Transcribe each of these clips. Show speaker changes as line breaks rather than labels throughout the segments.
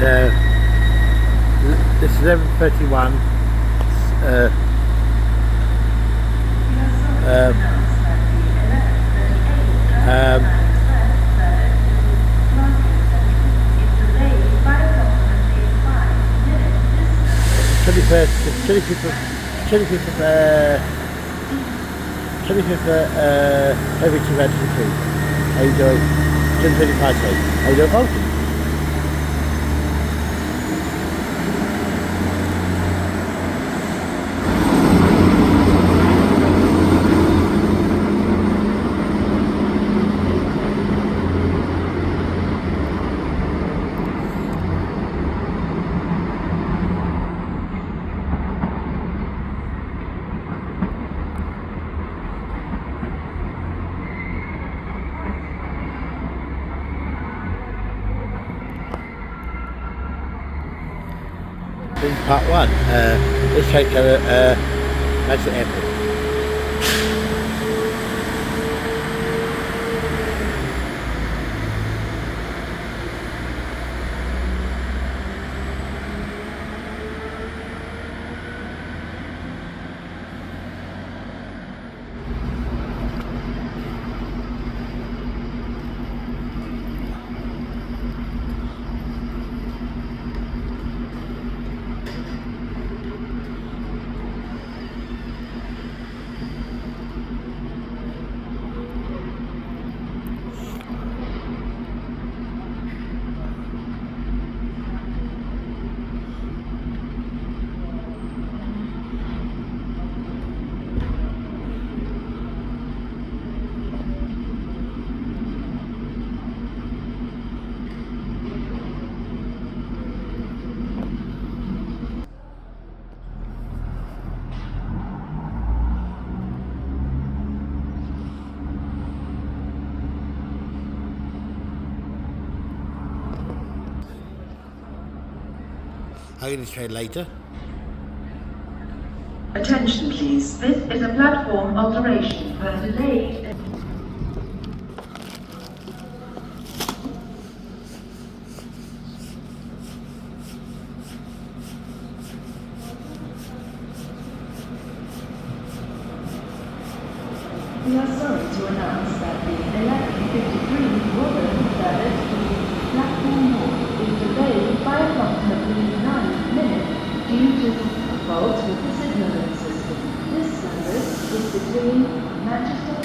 This is 11:31. Um, um, 25th of February 2023. How you doing? 10:35. How you doing, Bolton? In part one, let's take Manchester Airport. I'm going to train later.
Attention please, this is a platform alteration for delayed. We are sorry to announce that the 11:53 Bolton service to platform north is delayed by approximately 9 minutes due to a fault with the signalling system. This service is between Manchester.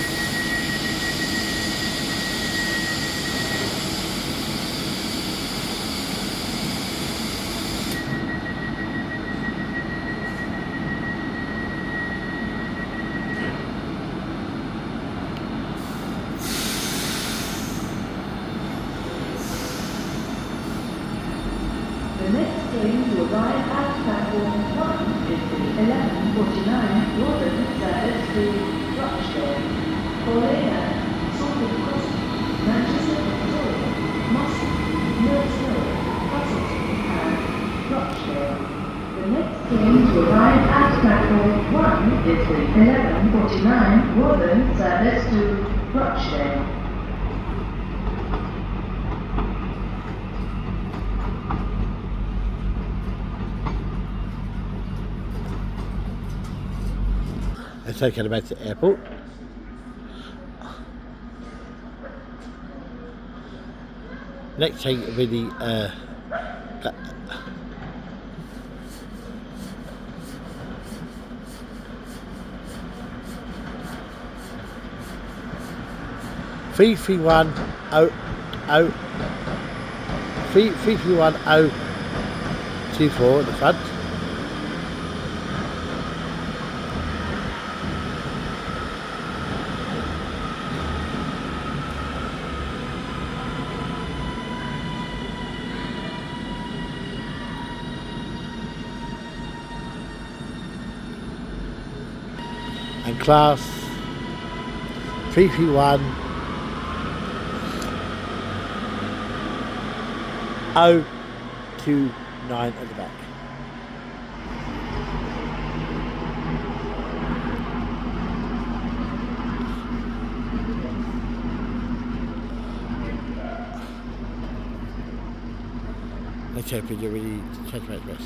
The next train to arrive at platform 1 is the 11:49 Bolton service to Rochdale, Coleraine, Salford Crossing, Manchester Victoria, Mossy, Mills Hill, Castleton and Rochdale. The next train to arrive at platform 1 is the 11:49 Bolton service to Rochdale.
Let's take it back to the airport. Next train will be the 331.024 at the front. And class 331.029 at the back. Let's hope you're really catch my express.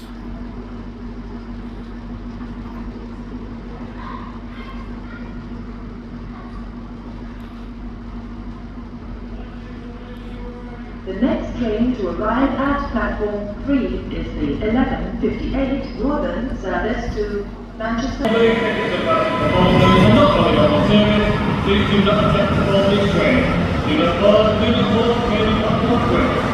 The next train to arrive at platform 3 is the 11:58 Northern service to Manchester.
Please do not attempt to board this train. Do not board, do not board, train on board train.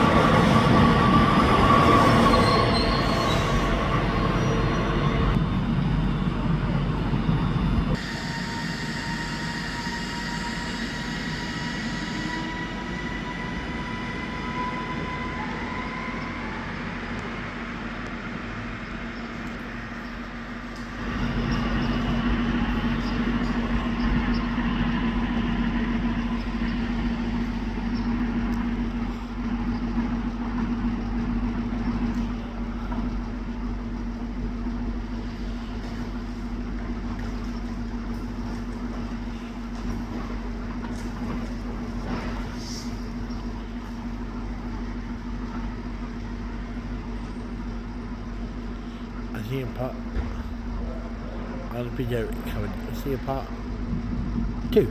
I see a part. I'll video coming. I see a part 2.